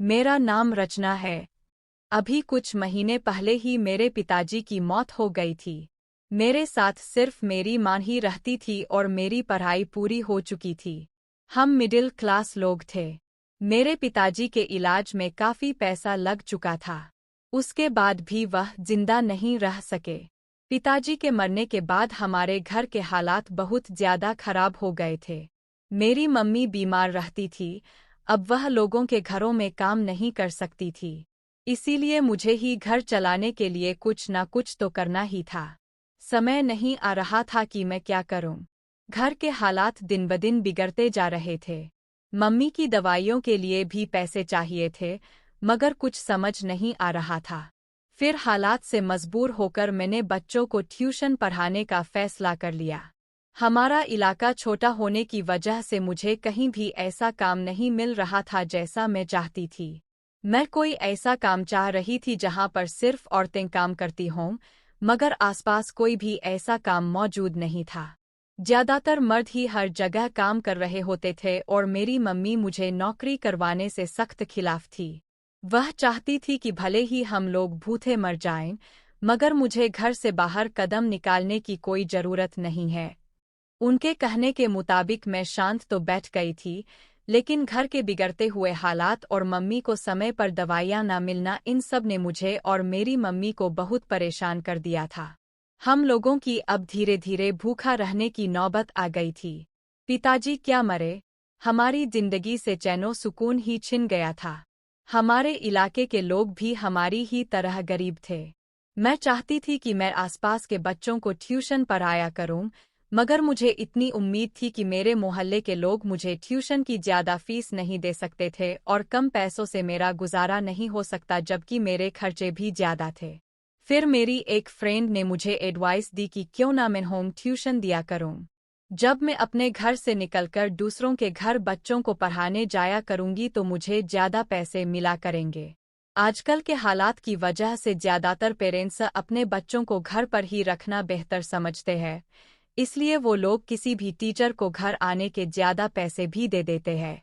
मेरा नाम रचना है। अभी कुछ महीने पहले ही मेरे पिताजी की मौत हो गई थी। मेरे साथ सिर्फ मेरी माँ ही रहती थी और मेरी पढ़ाई पूरी हो चुकी थी। हम मिडिल क्लास लोग थे। मेरे पिताजी के इलाज में काफ़ी पैसा लग चुका था। उसके बाद भी वह जिंदा नहीं रह सके। पिताजी के मरने के बाद हमारे घर के हालात बहुत ज़्यादा खराब हो गए थे। मेरी मम्मी बीमार रहती थी। अब वह लोगों के घरों में काम नहीं कर सकती थी। इसीलिए मुझे ही घर चलाने के लिए कुछ ना कुछ तो करना ही था। समय नहीं आ रहा था कि मैं क्या करूं। घर के हालात दिन ब दिन बिगड़ते जा रहे थे। मम्मी की दवाइयों के लिए भी पैसे चाहिए थे, मगर कुछ समझ नहीं आ रहा था। फिर हालात से मजबूर होकर मैंने बच्चों को ट्यूशन पढ़ाने का फैसला कर लिया। हमारा इलाका छोटा होने की वजह से मुझे कहीं भी ऐसा काम नहीं मिल रहा था जैसा मैं चाहती थी। मैं कोई ऐसा काम चाह रही थी जहां पर सिर्फ औरतें काम करती हों, मगर आसपास कोई भी ऐसा काम मौजूद नहीं था। ज्यादातर मर्द ही हर जगह काम कर रहे होते थे और मेरी मम्मी मुझे नौकरी करवाने से सख्त खिलाफ थी। वह चाहती थी कि भले ही हम लोग भूखे मर जाएं, मगर मुझे घर से बाहर कदम निकालने की कोई जरूरत नहीं है। उनके कहने के मुताबिक मैं शांत तो बैठ गई थी, लेकिन घर के बिगड़ते हुए हालात और मम्मी को समय पर दवाइयाँ न मिलना, इन सब ने मुझे और मेरी मम्मी को बहुत परेशान कर दिया था। हम लोगों की अब धीरे धीरे भूखा रहने की नौबत आ गई थी। पिताजी क्या मरे, हमारी जिंदगी से चैनो सुकून ही छिन गया था। हमारे इलाके के लोग भी हमारी ही तरह गरीब थे। मैं चाहती थी कि मैं आसपास के बच्चों को ट्यूशन पढ़ाया करूं, मगर मुझे इतनी उम्मीद थी कि मेरे मोहल्ले के लोग मुझे ट्यूशन की ज़्यादा फीस नहीं दे सकते थे और कम पैसों से मेरा गुजारा नहीं हो सकता, जबकि मेरे खर्चे भी ज़्यादा थे। फिर मेरी एक फ्रेंड ने मुझे एडवाइस दी कि क्यों ना मैं होम ट्यूशन दिया करूं। जब मैं अपने घर से निकलकर दूसरों के घर बच्चों को पढ़ाने जाया करूंगी तो मुझे ज़्यादा पैसे मिला करेंगे। आजकल के हालात की वजह से ज़्यादातर पेरेंट्स अपने बच्चों को घर पर ही रखना बेहतर समझते हैं, इसलिए वो लोग किसी भी टीचर को घर आने के ज़्यादा पैसे भी दे देते हैं।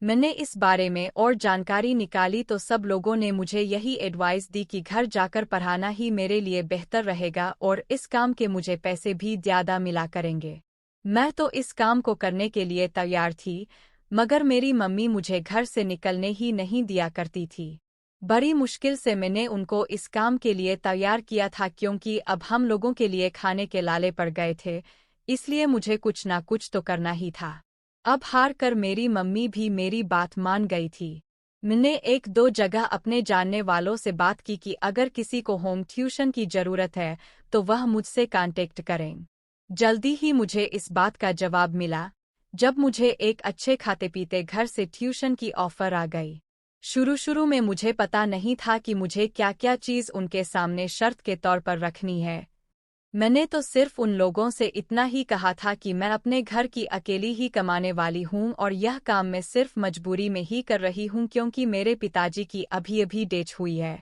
मैंने इस बारे में और जानकारी निकाली तो सब लोगों ने मुझे यही एडवाइस दी कि घर जाकर पढ़ाना ही मेरे लिए बेहतर रहेगा और इस काम के मुझे पैसे भी ज़्यादा मिला करेंगे। मैं तो इस काम को करने के लिए तैयार थी, मगर मेरी मम्मी मुझे घर से निकलने ही नहीं दिया करती थी। बड़ी मुश्किल से मैंने उनको इस काम के लिए तैयार किया था, क्योंकि अब हम लोगों के लिए खाने के लाले पड़ गए थे, इसलिए मुझे कुछ ना कुछ तो करना ही था। अब हार कर मेरी मम्मी भी मेरी बात मान गई थी। मैंने एक दो जगह अपने जानने वालों से बात की कि अगर किसी को होम ट्यूशन की ज़रूरत है तो वह मुझसे कांटेक्ट करें। जल्दी ही मुझे इस बात का जवाब मिला, जब मुझे एक अच्छे खाते पीते घर से ट्यूशन की ऑफ़र आ गई। शुरू में मुझे पता नहीं था कि मुझे क्या क्या चीज़ उनके सामने शर्त के तौर पर रखनी है। मैंने तो सिर्फ उन लोगों से इतना ही कहा था कि मैं अपने घर की अकेली ही कमाने वाली हूँ और यह काम मैं सिर्फ मजबूरी में ही कर रही हूँ, क्योंकि मेरे पिताजी की अभी अभी डेथ हुई है।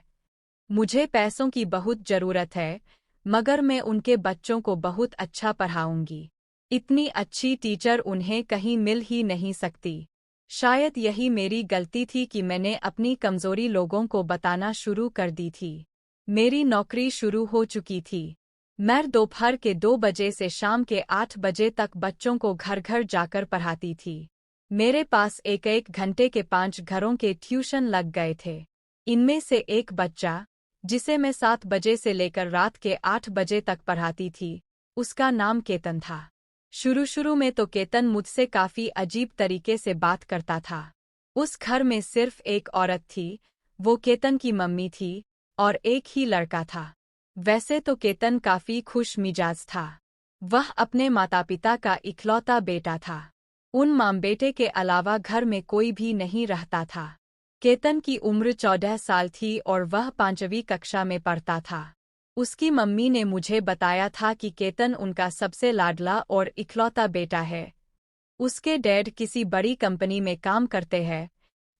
मुझे पैसों की बहुत ज़रूरत है, मगर मैं उनके बच्चों को बहुत अच्छा पढ़ाऊंगी। इतनी अच्छी टीचर उन्हें कहीं मिल ही नहीं सकती। शायद यही मेरी गलती थी कि मैंने अपनी कमज़ोरी लोगों को बताना शुरू कर दी थी। मेरी नौकरी शुरू हो चुकी थी। मैं दोपहर के 2 बजे से शाम के 8 बजे तक बच्चों को घर घर जाकर पढ़ाती थी। मेरे पास एक एक घंटे के 5 घरों के ट्यूशन लग गए थे। इनमें से एक बच्चा, जिसे मैं 7 बजे से लेकर रात के 8 बजे तक पढ़ाती थी, उसका नाम केतन था। शुरू में तो केतन मुझसे काफ़ी अजीब तरीके से बात करता था। उस घर में सिर्फ एक औरत थी, वो केतन की मम्मी थी, और एक ही लड़का था। वैसे तो केतन काफ़ी खुश मिजाज था। वह अपने माता पिता का इकलौता बेटा था। उन माँ बेटे के अलावा घर में कोई भी नहीं रहता था। केतन की उम्र 14 साल थी और वह 5वीं कक्षा में पढ़ता था। उसकी मम्मी ने मुझे बताया था कि केतन उनका सबसे लाडला और इकलौता बेटा है। उसके डैड किसी बड़ी कंपनी में काम करते हैं,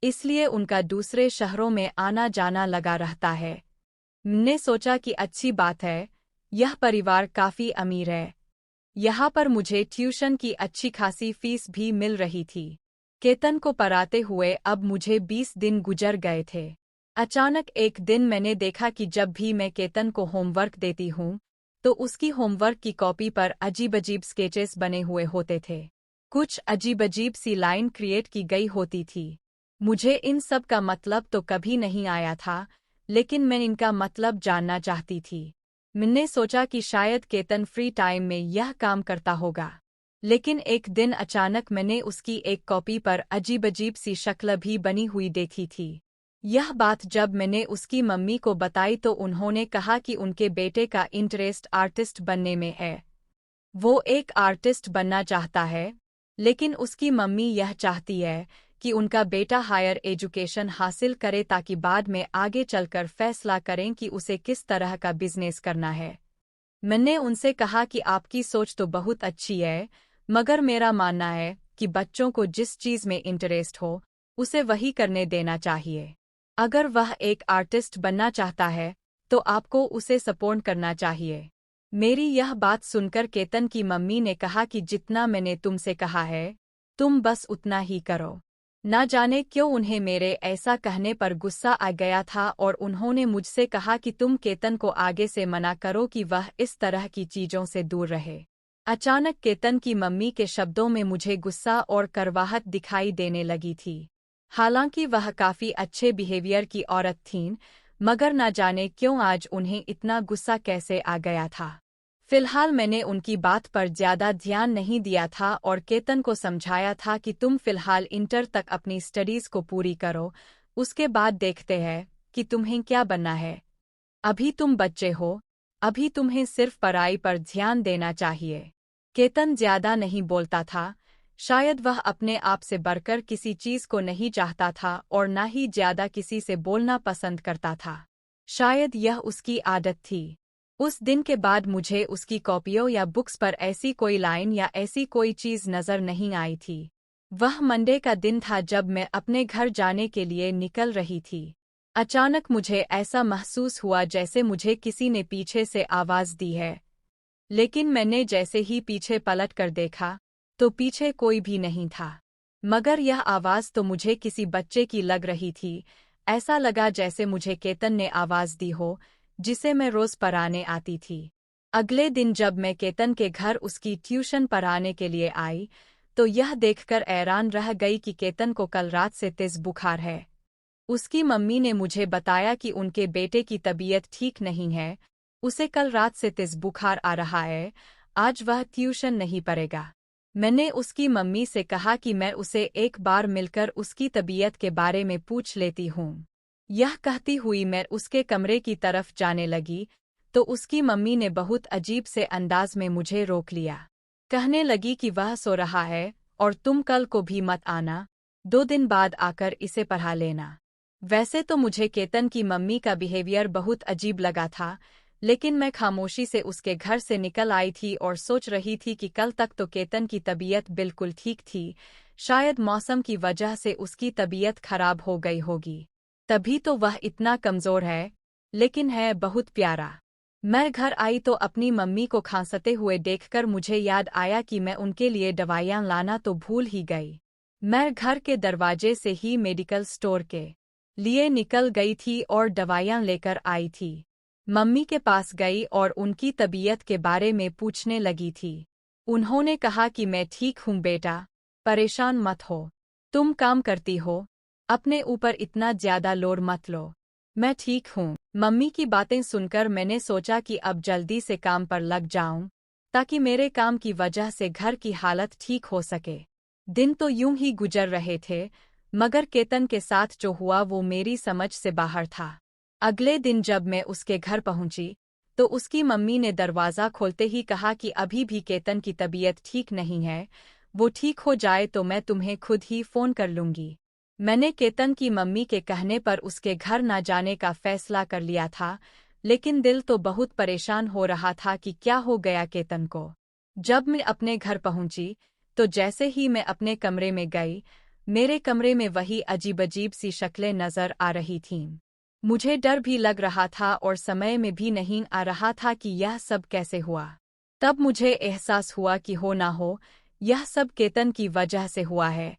इसलिए उनका दूसरे शहरों में आना जाना लगा रहता है। मैंने सोचा कि अच्छी बात है, यह परिवार काफ़ी अमीर है। यहाँ पर मुझे ट्यूशन की अच्छी खासी फीस भी मिल रही थी। केतन को पढ़ाते हुए अब मुझे 20 दिन गुजर गए थे। अचानक एक दिन मैंने देखा कि जब भी मैं केतन को होमवर्क देती हूँ, तो उसकी होमवर्क की कॉपी पर अजीब-अजीब स्केचेस बने हुए होते थे। कुछ अजीब-अजीब सी लाइन क्रिएट की गई होती थी। मुझे इन सब का मतलब तो कभी नहीं आया था, लेकिन मैं इनका मतलब जानना चाहती थी। मैंने सोचा कि शायद केतन फ्री टाइम में यह काम करता होगा। लेकिन एक दिन अचानक मैंने उसकी एक कॉपी पर अजीब-अजीब सी शक्ल भी बनी हुई देखी थी। यह बात जब मैंने उसकी मम्मी को बताई तो उन्होंने कहा कि उनके बेटे का इंटरेस्ट आर्टिस्ट बनने में है। वो एक आर्टिस्ट बनना चाहता है, लेकिन उसकी मम्मी यह चाहती है कि उनका बेटा हायर एजुकेशन हासिल करे ताकि बाद में आगे चलकर फैसला करें कि उसे किस तरह का बिजनेस करना है। मैंने उनसे कहा कि आपकी सोच तो बहुत अच्छी है, मगर मेरा मानना है कि बच्चों को जिस चीज़ में इंटरेस्ट हो, उसे वही करने देना चाहिए। अगर वह एक आर्टिस्ट बनना चाहता है, तो आपको उसे सपोर्ट करना चाहिए। मेरी यह बात सुनकर केतन की मम्मी ने कहा कि जितना मैंने तुमसे कहा है, तुम बस उतना ही करो। ना जाने क्यों उन्हें मेरे ऐसा कहने पर गुस्सा आ गया था और उन्होंने मुझसे कहा कि तुम केतन को आगे से मना करो कि वह इस तरह की चीजों से दूर रहे। अचानक केतन की मम्मी के शब्दों में मुझे गुस्सा और करवाहट दिखाई देने लगी थी। हालांकि वह काफी अच्छे बिहेवियर की औरत थीं, मगर न जाने क्यों आज उन्हें इतना गुस्सा कैसे आ गया था। फिलहाल मैंने उनकी बात पर ज्यादा ध्यान नहीं दिया था और केतन को समझाया था कि तुम फिलहाल इंटर तक अपनी स्टडीज को पूरी करो, उसके बाद देखते हैं कि तुम्हें क्या बनना है। अभी तुम बच्चे हो, अभी तुम्हें सिर्फ पढ़ाई पर ध्यान देना चाहिए। केतन ज्यादा नहीं बोलता था, शायद वह अपने आप से बढ़कर किसी चीज को नहीं चाहता था और न ही ज्यादा किसी से बोलना पसंद करता था। शायद यह उसकी आदत थी। उस दिन के बाद मुझे उसकी कॉपियों या बुक्स पर ऐसी कोई लाइन या ऐसी कोई चीज नजर नहीं आई थी। वह मंडे का दिन था जब मैं अपने घर जाने के लिए निकल रही थी। अचानक मुझे ऐसा महसूस हुआ जैसे मुझे किसी ने पीछे से आवाज दी है। लेकिन मैंने जैसे ही पीछे पलट कर देखा, तो पीछे कोई भी नहीं था। मगर यह आवाज तो मुझे किसी बच्चे की लग रही थी। ऐसा लगा जैसे मुझे केतन ने आवाज दी हो, जिसे मैं रोज पढ़ाने आती थी। अगले दिन जब मैं केतन के घर उसकी ट्यूशन पढ़ाने के लिए आई, तो यह देखकर हैरान रह गई कि केतन को कल रात से तेज बुखार है। उसकी मम्मी ने मुझे बताया कि उनके बेटे की तबीयत ठीक नहीं है, उसे कल रात से तेज बुखार आ रहा है, आज वह ट्यूशन नहीं पढ़ेगा। मैंने उसकी मम्मी से कहा कि मैं उसे एक बार मिलकर उसकी तबीयत के बारे में पूछ लेती हूँ। यह कहती हुई मैं उसके कमरे की तरफ जाने लगी, तो उसकी मम्मी ने बहुत अजीब से अंदाज में मुझे रोक लिया। कहने लगी कि वह सो रहा है और तुम कल को भी मत आना, 2 दिन बाद आकर इसे पढ़ा लेना। वैसे तो मुझे केतन की मम्मी का बिहेवियर बहुत अजीब लगा था, लेकिन मैं खामोशी से उसके घर से निकल आई थी और सोच रही थी कि कल तक तो केतन की तबीयत बिल्कुल ठीक थी, शायद मौसम की वजह से उसकी तबीयत खराब हो गई होगी, तभी तो वह इतना कमजोर है, लेकिन है बहुत प्यारा। मैं घर आई तो अपनी मम्मी को खांसते हुए देखकर मुझे याद आया कि मैं उनके लिए दवाइयाँ लाना तो भूल ही गई। मैं घर के दरवाजे से ही मेडिकल स्टोर के लिए निकल गई थी और दवाइयाँ लेकर आई थी। मम्मी के पास गई और उनकी तबीयत के बारे में पूछने लगी थी। उन्होंने कहा कि मैं ठीक हूँ बेटा, परेशान मत हो। तुम काम करती हो, अपने ऊपर इतना ज्यादा लोड मत लो। मैं ठीक हूँ। मम्मी की बातें सुनकर मैंने सोचा कि अब जल्दी से काम पर लग जाऊं, ताकि मेरे काम की वजह से घर की हालत ठीक हो सके। दिन तो यूं ही गुजर रहे थे, मगर केतन के साथ जो हुआ वो मेरी समझ से बाहर था। अगले दिन जब मैं उसके घर पहुंची, तो उसकी मम्मी ने दरवाज़ा खोलते ही कहा कि अभी भी केतन की तबीयत ठीक नहीं है, वो ठीक हो जाए तो मैं तुम्हें खुद ही फ़ोन कर लूंगी। मैंने केतन की मम्मी के कहने पर उसके घर न जाने का फैसला कर लिया था, लेकिन दिल तो बहुत परेशान हो रहा था कि क्या हो गया केतन को। जब मैं अपने घर पहुंची, तो जैसे ही मैं अपने कमरे में गई, मेरे कमरे में वही अजीब-अजीब सी शक्लें नजर आ रही थीं। मुझे डर भी लग रहा था और समय में भी नहीं आ रहा था कि यह सब कैसे हुआ। तब मुझे एहसास हुआ कि हो ना हो, यह सब केतन की वजह से हुआ है।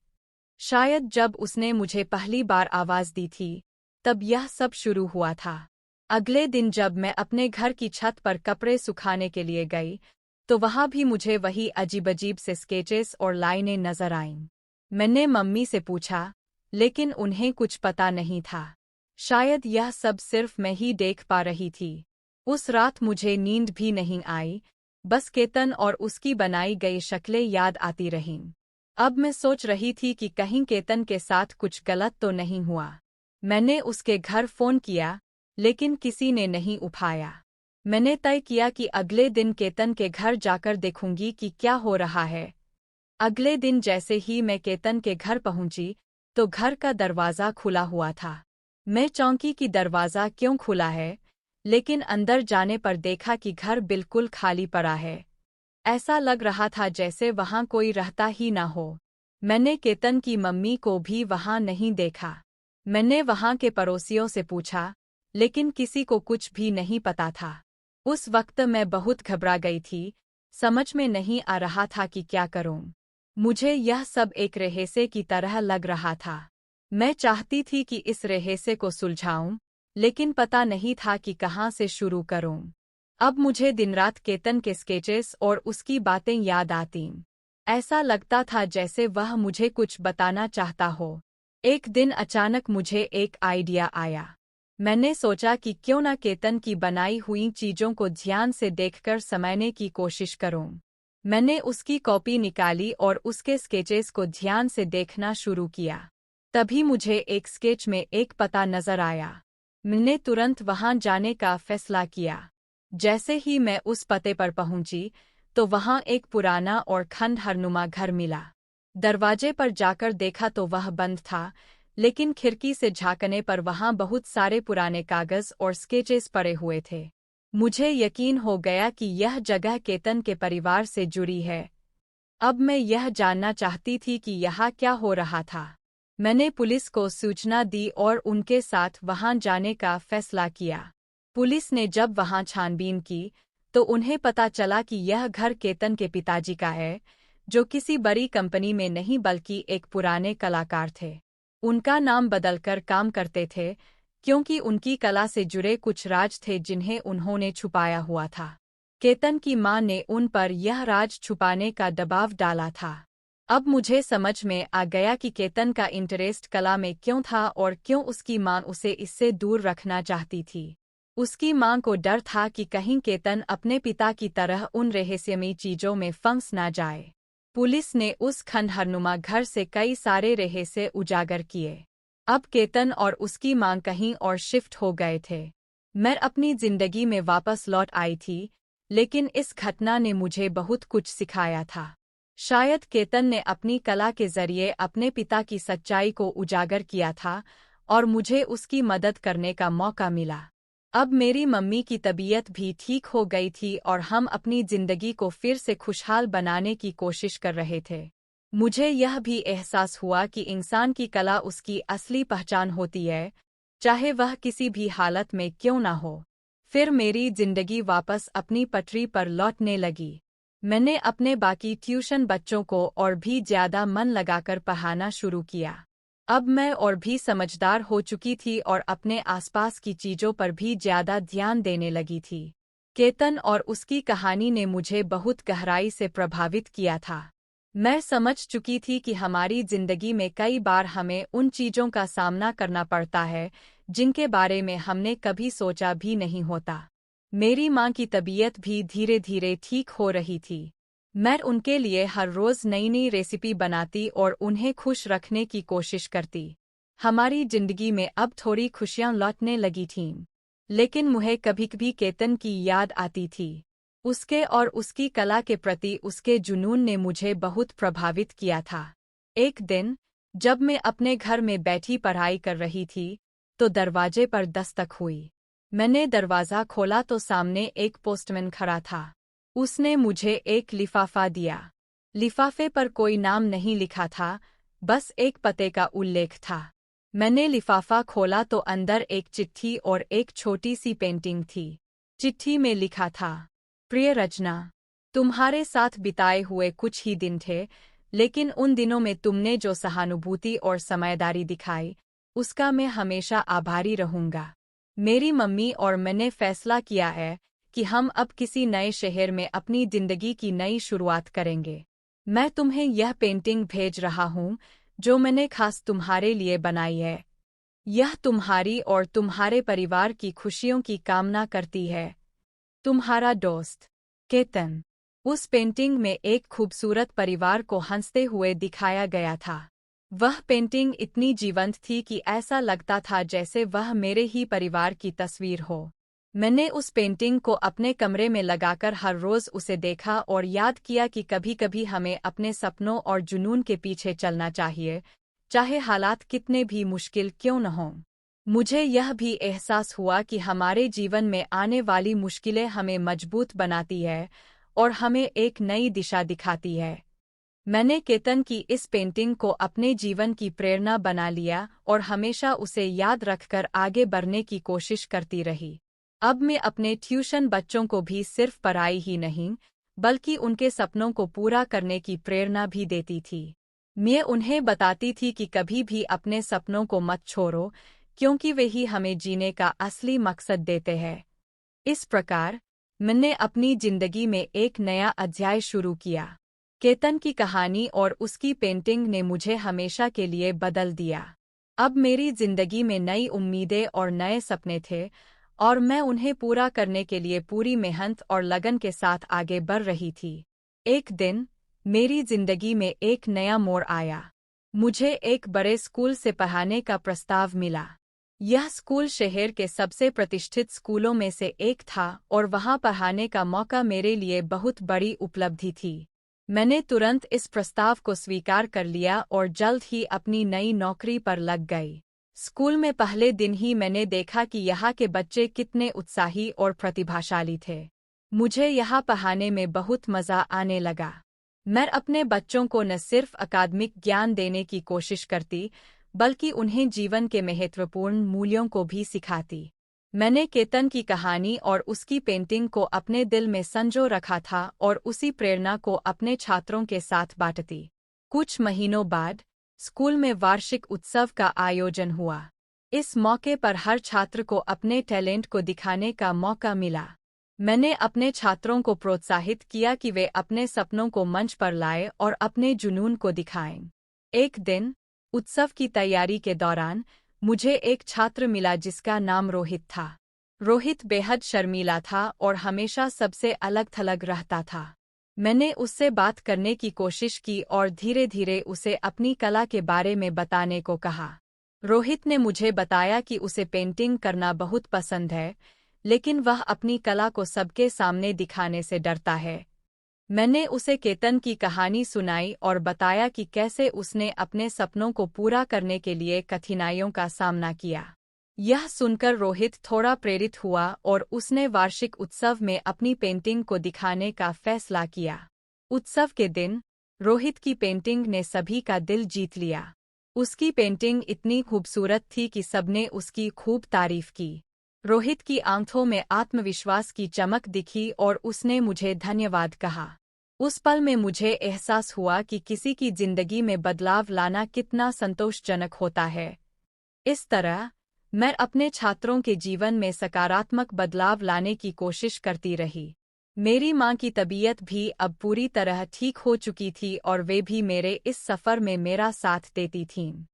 शायद जब उसने मुझे पहली बार आवाज़ दी थी, तब यह सब शुरू हुआ था। अगले दिन जब मैं अपने घर की छत पर कपड़े सुखाने के लिए गई, तो वहाँ भी मुझे वही अजीब-अजीब से स्केचेस और लाइनें नजर आईं। मैंने मम्मी से पूछा, लेकिन उन्हें कुछ पता नहीं था। शायद यह सब सिर्फ मैं ही देख पा रही थी। उस रात मुझे नींद भी नहीं आई, बस केतन और उसकी बनाई गई शक्लें याद आती रहीं। अब मैं सोच रही थी कि कहीं केतन के साथ कुछ गलत तो नहीं हुआ। मैंने उसके घर फोन किया, लेकिन किसी ने नहीं उठाया। मैंने तय किया कि अगले दिन केतन के घर जाकर देखूंगी कि क्या हो रहा है। अगले दिन जैसे ही मैं केतन के घर पहुंची, तो घर का दरवाज़ा खुला हुआ था। मैं चौंकी कि दरवाज़ा क्यों खुला है, लेकिन अंदर जाने पर देखा कि घर बिल्कुल खाली पड़ा है। ऐसा लग रहा था जैसे वहां कोई रहता ही ना हो। मैंने केतन की मम्मी को भी वहां नहीं देखा। मैंने वहां के पड़ोसियों से पूछा, लेकिन किसी को कुछ भी नहीं पता था। उस वक्त मैं बहुत घबरा गई थी, समझ में नहीं आ रहा था कि क्या करूं। मुझे यह सब एक रहस्य की तरह लग रहा था। मैं चाहती थी कि इस रहस्य को सुलझाऊं, लेकिन पता नहीं था कि कहां से शुरू करूं। अब मुझे दिनरात केतन के स्केचेस और उसकी बातें याद आतीं। ऐसा लगता था जैसे वह मुझे कुछ बताना चाहता हो। एक दिन अचानक मुझे एक आइडिया आया। मैंने सोचा कि क्यों न केतन की बनाई हुई चीजों को ध्यान से देखकर समझने की कोशिश करूं। मैंने उसकी कॉपी निकाली और उसके स्केचेस को ध्यान से देखना शुरू किया। तभी मुझे एक स्केच में एक पता नजर आया। मैंने तुरंत वहां जाने का फैसला किया। जैसे ही मैं उस पते पर पहुंची, तो वहां एक पुराना और खंडहरनुमा घर मिला। दरवाजे पर जाकर देखा तो वह बंद था, लेकिन खिड़की से झांकने पर वहां बहुत सारे पुराने कागज और स्केचेस पड़े हुए थे। मुझे यकीन हो गया कि यह जगह केतन के परिवार से जुड़ी है। अब मैं यह जानना चाहती थी कि यहाँ क्या हो रहा था। मैंने पुलिस को सूचना दी और उनके साथ वहां जाने का फैसला किया। पुलिस ने जब वहां छानबीन की, तो उन्हें पता चला कि यह घर केतन के पिताजी का है, जो किसी बड़ी कंपनी में नहीं बल्कि एक पुराने कलाकार थे। उनका नाम बदलकर काम करते थे, क्योंकि उनकी कला से जुड़े कुछ राज थे जिन्हें उन्होंने छुपाया हुआ था। केतन की मां ने उन पर यह राज छुपाने का दबाव डाला था। अब मुझे समझ में आ गया कि केतन का इंटरेस्ट कला में क्यों था और क्यों उसकी मां उसे इससे दूर रखना चाहती थी। उसकी मां को डर था कि कहीं केतन अपने पिता की तरह उन रहस्यमयी चीजों में फंस ना जाए। पुलिस ने उस खंडहरनुमा घर से कई सारे रहस्य उजागर किए। अब केतन और उसकी मां कहीं और शिफ्ट हो गए थे। मैं अपनी जिंदगी में वापस लौट आई थी, लेकिन इस घटना ने मुझे बहुत कुछ सिखाया था। शायद केतन ने अपनी कला के जरिए अपने पिता की सच्चाई को उजागर किया था और मुझे उसकी मदद करने का मौका मिला। अब मेरी मम्मी की तबीयत भी ठीक हो गई थी और हम अपनी जिंदगी को फिर से खुशहाल बनाने की कोशिश कर रहे थे। मुझे यह भी एहसास हुआ कि इंसान की कला उसकी असली पहचान होती है, चाहे वह किसी भी हालत में क्यों ना हो। फिर मेरी जिंदगी वापस अपनी पटरी पर लौटने लगी। मैंने अपने बाकी ट्यूशन बच्चों को और भी ज्यादा मन लगाकर पढ़ाना शुरू किया। अब मैं और भी समझदार हो चुकी थी और अपने आसपास की चीजों पर भी ज्यादा ध्यान देने लगी थी। केतन और उसकी कहानी ने मुझे बहुत गहराई से प्रभावित किया था। मैं समझ चुकी थी कि हमारी जिंदगी में कई बार हमें उन चीजों का सामना करना पड़ता है जिनके बारे में हमने कभी सोचा भी नहीं होता। मेरी मां की तबीयत भी धीरे धीरे ठीक हो रही थी। मैं उनके लिए हर रोज नई नई रेसिपी बनाती और उन्हें खुश रखने की कोशिश करती। हमारी जिंदगी में अब थोड़ी खुशियां लौटने लगी थीं। लेकिन मुझे कभी कभी केतन की याद आती थी। उसके और उसकी कला के प्रति उसके जुनून ने मुझे बहुत प्रभावित किया था। एक दिन, जब मैं अपने घर में बैठी पढ़ाई कर रही थी, तो दरवाजे पर दस्तक हुई। मैंने दरवाज़ा खोला तो सामने एक पोस्टमैन खड़ा था। उसने मुझे एक लिफाफा दिया। लिफाफे पर कोई नाम नहीं लिखा था, बस एक पते का उल्लेख था। मैंने लिफाफा खोला तो अंदर एक चिट्ठी और एक छोटी सी पेंटिंग थी। चिट्ठी में लिखा था, प्रिय रचना, तुम्हारे साथ बिताए हुए कुछ ही दिन थे, लेकिन उन दिनों में तुमने जो सहानुभूति और समझदारी दिखाई, उसका मैं हमेशा आभारी रहूंगा। मेरी मम्मी और मैंने फैसला किया है कि हम अब किसी नए शहर में अपनी जिंदगी की नई शुरुआत करेंगे। मैं तुम्हें यह पेंटिंग भेज रहा हूँ जो मैंने खास तुम्हारे लिए बनाई है। यह तुम्हारी और तुम्हारे परिवार की खुशियों की कामना करती है। तुम्हारा दोस्त केतन। उस पेंटिंग में एक खूबसूरत परिवार को हंसते हुए दिखाया गया था। वह पेंटिंग इतनी जीवंत थी कि ऐसा लगता था जैसे वह मेरे ही परिवार की तस्वीर हो। मैंने उस पेंटिंग को अपने कमरे में लगाकर हर रोज उसे देखा और याद किया कि कभी-कभी हमें अपने सपनों और जुनून के पीछे चलना चाहिए, चाहे हालात कितने भी मुश्किल क्यों न हों। मुझे यह भी एहसास हुआ कि हमारे जीवन में आने वाली मुश्किलें हमें मजबूत बनाती है और हमें एक नई दिशा दिखाती है। मैंने केतन की इस पेंटिंग को अपने जीवन की प्रेरणा बना लिया और हमेशा उसे याद रखकर आगे बढ़ने की कोशिश करती रही। अब मैं अपने ट्यूशन बच्चों को भी सिर्फ पढ़ाई ही नहीं, बल्कि उनके सपनों को पूरा करने की प्रेरणा भी देती थी। मैं उन्हें बताती थी कि कभी भी अपने सपनों को मत छोड़ो, क्योंकि वे ही हमें जीने का असली मकसद देते हैं। इस प्रकार, मैंने अपनी जिंदगी में एक नया अध्याय शुरू किया। केतन की कहानी और उसकी पेंटिंग ने मुझे हमेशा के लिए बदल दिया। अब मेरी जिंदगी में नई उम्मीदें और नए सपने थे, और मैं उन्हें पूरा करने के लिए पूरी मेहनत और लगन के साथ आगे बढ़ रही थी। एक दिन, मेरी जिंदगी में एक नया मोड़ आया। मुझे एक बड़े स्कूल से पढ़ाने का प्रस्ताव मिला। यह स्कूल शहर के सबसे प्रतिष्ठित स्कूलों में से एक था और वहां पढ़ाने का मौका मेरे लिए बहुत बड़ी उपलब्धि थी। मैंने तुरंत इस प्रस्ताव को स्वीकार कर लिया और जल्द ही अपनी नई नौकरी पर लग गई। स्कूल में पहले दिन ही मैंने देखा कि यहाँ के बच्चे कितने उत्साही और प्रतिभाशाली थे। मुझे यहाँ पढ़ाने में बहुत मज़ा आने लगा। मैं अपने बच्चों को न सिर्फ अकादमिक ज्ञान देने की कोशिश करती, बल्कि उन्हें जीवन के महत्वपूर्ण मूल्यों को भी सिखाती। मैंने केतन की कहानी और उसकी पेंटिंग को अपने दिल में संजो रखा था और उसी प्रेरणा को अपने छात्रों के साथ बांटती। कुछ महीनों बाद, स्कूल में वार्षिक उत्सव का आयोजन हुआ। इस मौके पर हर छात्र को अपने टैलेंट को दिखाने का मौका मिला। मैंने अपने छात्रों को प्रोत्साहित किया कि वे अपने सपनों को मंच पर लाएं और अपने जुनून को दिखाएं। एक दिन, उत्सव की तैयारी के दौरान, मुझे एक छात्र मिला जिसका नाम रोहित था। रोहित बेहद शर्मीला था और हमेशा सबसे अलग-थलग रहता था। मैंने उससे बात करने की कोशिश की और धीरे-धीरे उसे अपनी कला के बारे में बताने को कहा। रोहित ने मुझे बताया कि उसे पेंटिंग करना बहुत पसंद है, लेकिन वह अपनी कला को सबके सामने दिखाने से डरता है। मैंने उसे केतन की कहानी सुनाई और बताया कि कैसे उसने अपने सपनों को पूरा करने के लिए कठिनाइयों का सामना किया। यह सुनकर रोहित थोड़ा प्रेरित हुआ और उसने वार्षिक उत्सव में अपनी पेंटिंग को दिखाने का फैसला किया। उत्सव के दिन, रोहित की पेंटिंग ने सभी का दिल जीत लिया। उसकी पेंटिंग इतनी खूबसूरत थी कि सबने उसकी खूब तारीफ की। रोहित की आंखों में आत्मविश्वास की चमक दिखी और उसने मुझे धन्यवाद कहा। उस पल में मुझे एहसास हुआ कि किसी की जिंदगी में बदलाव लाना कितना संतोषजनक होता है। इस तरह, मैं अपने छात्रों के जीवन में सकारात्मक बदलाव लाने की कोशिश करती रही। मेरी मां की तबीयत भी अब पूरी तरह ठीक हो चुकी थी और वे भी मेरे इस सफ़र में मेरा साथ देती थीं।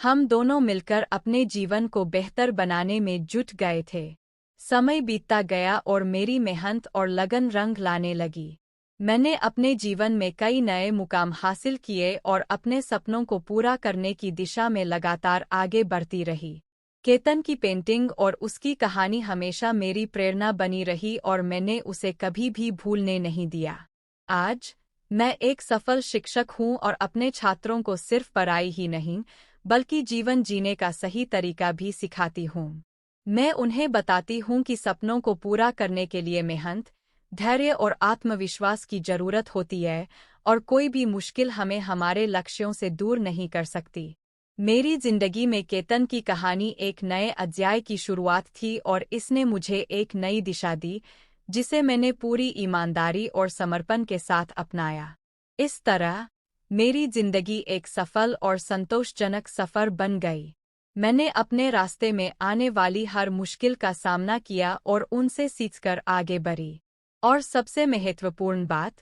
हम दोनों मिलकर अपने जीवन को बेहतर बनाने में जुट गए थे। समय बीतता गया और मेरी मेहनत और लगन रंग लाने लगी। मैंने अपने जीवन में कई नए मुकाम हासिल किए और अपने सपनों को पूरा करने की दिशा में लगातार आगे बढ़ती रही। केतन की पेंटिंग और उसकी कहानी हमेशा मेरी प्रेरणा बनी रही और मैंने उसे कभी भी भूलने नहीं दिया। आज, मैं एक सफल शिक्षक हूँ और अपने छात्रों को सिर्फ पढ़ाई ही नहीं, बल्कि जीवन जीने का सही तरीका भी सिखाती हूँ। मैं उन्हें बताती हूँ कि सपनों को पूरा करने के लिए मेहनत, धैर्य और आत्मविश्वास की जरूरत होती है और कोई भी मुश्किल हमें हमारे लक्ष्यों से दूर नहीं कर सकती। मेरी जिंदगी में केतन की कहानी एक नए अध्याय की शुरुआत थी और इसने मुझे एक नई दिशा दी, जिसे मैंने पूरी ईमानदारी और समर्पण के साथ अपनाया। इस तरह, मेरी जिंदगी एक सफल और संतोषजनक सफर बन गई। मैंने अपने रास्ते में आने वाली हर मुश्किल का सामना किया और उनसे सीखकर आगे बढ़ी। और सबसे महत्वपूर्ण बात,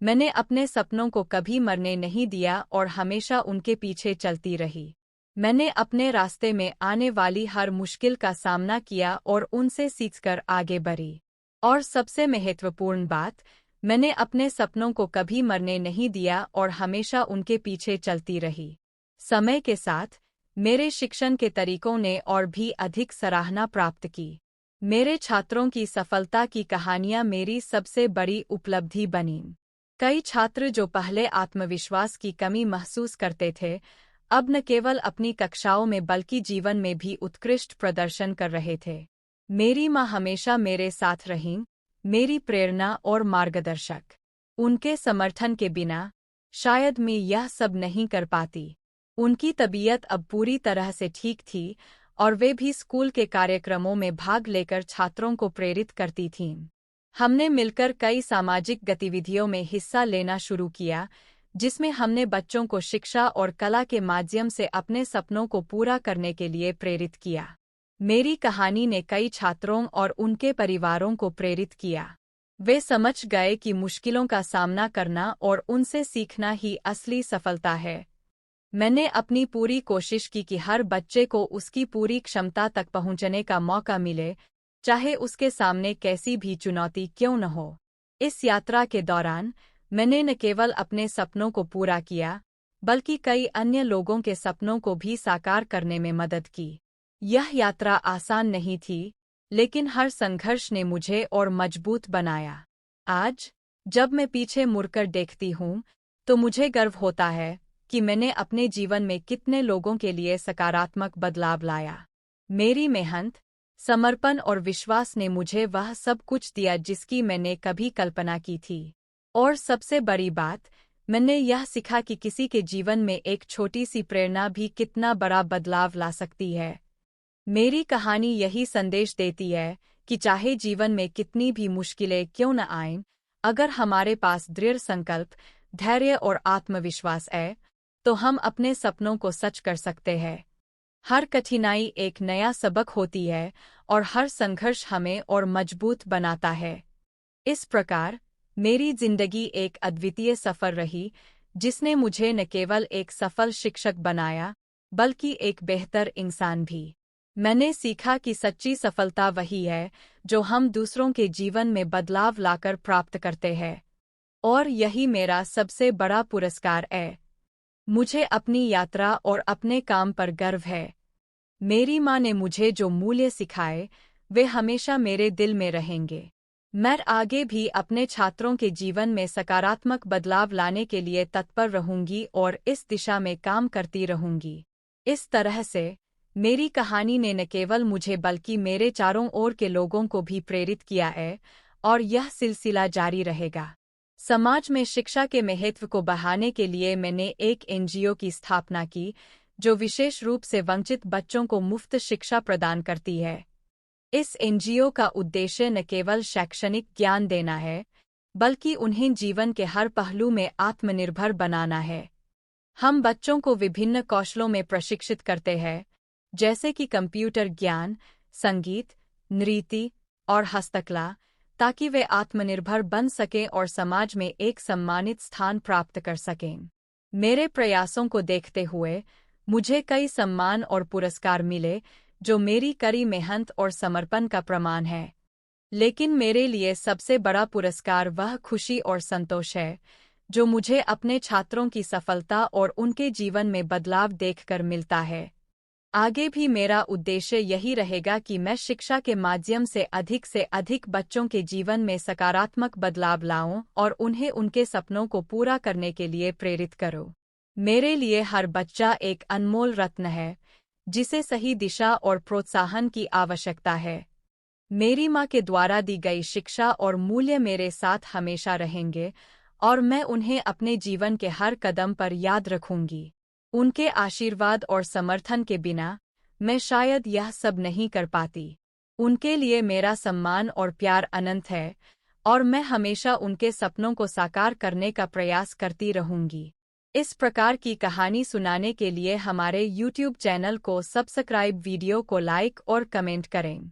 मैंने अपने सपनों को कभी मरने नहीं दिया और हमेशा उनके पीछे चलती रही। मैंने अपने रास्ते में आने वाली हर मुश्किल का सामना किया और उनसे सीखकर आगे बढ़ी। और सबसे महत्वपूर्ण बात, मैंने अपने सपनों को कभी मरने नहीं दिया और हमेशा उनके पीछे चलती रही। समय के साथ मेरे शिक्षण के तरीकों ने और भी अधिक सराहना प्राप्त की। मेरे छात्रों की सफलता की कहानियां मेरी सबसे बड़ी उपलब्धि बनीं। कई छात्र जो पहले आत्मविश्वास की कमी महसूस करते थे, अब न केवल अपनी कक्षाओं में बल्कि जीवन में भी उत्कृष्ट प्रदर्शन कर रहे थे। मेरी माँ हमेशा मेरे साथ रहीं, मेरी प्रेरणा और मार्गदर्शक। उनके समर्थन के बिना शायद मैं यह सब नहीं कर पाती। उनकी तबीयत अब पूरी तरह से ठीक थी और वे भी स्कूल के कार्यक्रमों में भाग लेकर छात्रों को प्रेरित करती थीं। हमने मिलकर कई सामाजिक गतिविधियों में हिस्सा लेना शुरू किया, जिसमें हमने बच्चों को शिक्षा और कला के माध्यम से अपने सपनों को पूरा करने के लिए प्रेरित किया। मेरी कहानी ने कई छात्रों और उनके परिवारों को प्रेरित किया। वे समझ गए कि मुश्किलों का सामना करना और उनसे सीखना ही असली सफलता है। मैंने अपनी पूरी कोशिश की कि हर बच्चे को उसकी पूरी क्षमता तक पहुंचने का मौका मिले, चाहे उसके सामने कैसी भी चुनौती क्यों न हो। इस यात्रा के दौरान मैंने न केवल अपने सपनों को पूरा किया, बल्कि कई अन्य लोगों के सपनों को भी साकार करने में मदद की। यह यात्रा आसान नहीं थी, लेकिन हर संघर्ष ने मुझे और मजबूत बनाया। आज, जब मैं पीछे मुड़कर देखती हूँ, तो मुझे गर्व होता है कि मैंने अपने जीवन में कितने लोगों के लिए सकारात्मक बदलाव लाया। मेरी मेहनत, समर्पण और विश्वास ने मुझे वह सब कुछ दिया जिसकी मैंने कभी कल्पना की थी। और सबसे बड़ी बात, मैंने यह सीखा कि किसी के जीवन में एक छोटी सी प्रेरणा भी कितना बड़ा बदलाव ला सकती है। मेरी कहानी यही संदेश देती है कि चाहे जीवन में कितनी भी मुश्किलें क्यों न आएं, अगर हमारे पास दृढ़ संकल्प, धैर्य और आत्मविश्वास है, तो हम अपने सपनों को सच कर सकते हैं। हर कठिनाई एक नया सबक होती है और हर संघर्ष हमें और मजबूत बनाता है। इस प्रकार, मेरी जिंदगी एक अद्वितीय सफर रही, जिसने मुझे न केवल एक सफल शिक्षक बनाया, बल्कि एक बेहतर इंसान भी। मैंने सीखा कि सच्ची सफलता वही है जो हम दूसरों के जीवन में बदलाव लाकर प्राप्त करते हैं। और यही मेरा सबसे बड़ा पुरस्कार है। मुझे अपनी यात्रा और अपने काम पर गर्व है। मेरी माँ ने मुझे जो मूल्य सिखाए, वे हमेशा मेरे दिल में रहेंगे। मैं आगे भी अपने छात्रों के जीवन में सकारात्मक बदलाव लाने के लिए तत्पर रहूंगी और इस दिशा में काम करती रहूंगी। इस तरह से, मेरी कहानी ने न केवल मुझे बल्कि मेरे चारों ओर के लोगों को भी प्रेरित किया है, और यह सिलसिला जारी रहेगा। समाज में शिक्षा के महत्व को बढ़ाने के लिए मैंने एक एनजीओ की स्थापना की, जो विशेष रूप से वंचित बच्चों को मुफ्त शिक्षा प्रदान करती है। इस एनजीओ का उद्देश्य न केवल शैक्षणिक ज्ञान देना है, बल्कि उन्हें जीवन के हर पहलू में आत्मनिर्भर बनाना है। हम बच्चों को विभिन्न कौशलों में प्रशिक्षित करते हैं, जैसे कि कंप्यूटर ज्ञान, संगीत, नृत्य और हस्तकला, ताकि वे आत्मनिर्भर बन सकें और समाज में एक सम्मानित स्थान प्राप्त कर सकें। मेरे प्रयासों को देखते हुए मुझे कई सम्मान और पुरस्कार मिले, जो मेरी कड़ी मेहनत और समर्पण का प्रमाण है। लेकिन मेरे लिए सबसे बड़ा पुरस्कार वह खुशी और संतोष है, जो मुझे अपने छात्रों की सफलता और उनके जीवन में बदलाव देखकर मिलता है। आगे भी मेरा उद्देश्य यही रहेगा कि मैं शिक्षा के माध्यम से अधिक बच्चों के जीवन में सकारात्मक बदलाव लाऊं और उन्हें उनके सपनों को पूरा करने के लिए प्रेरित करूं। मेरे लिए हर बच्चा एक अनमोल रत्न है, जिसे सही दिशा और प्रोत्साहन की आवश्यकता है। मेरी माँ के द्वारा दी गई शिक्षा और मूल्य मेरे साथ हमेशा रहेंगे, और मैं उन्हें अपने जीवन के हर कदम पर याद रखूंगी। उनके आशीर्वाद और समर्थन के बिना मैं शायद यह सब नहीं कर पाती। उनके लिए मेरा सम्मान और प्यार अनंत है, और मैं हमेशा उनके सपनों को साकार करने का प्रयास करती रहूंगी। इस प्रकार की कहानी सुनाने के लिए हमारे YouTube चैनल को सब्सक्राइब, वीडियो को लाइक और कमेंट करें।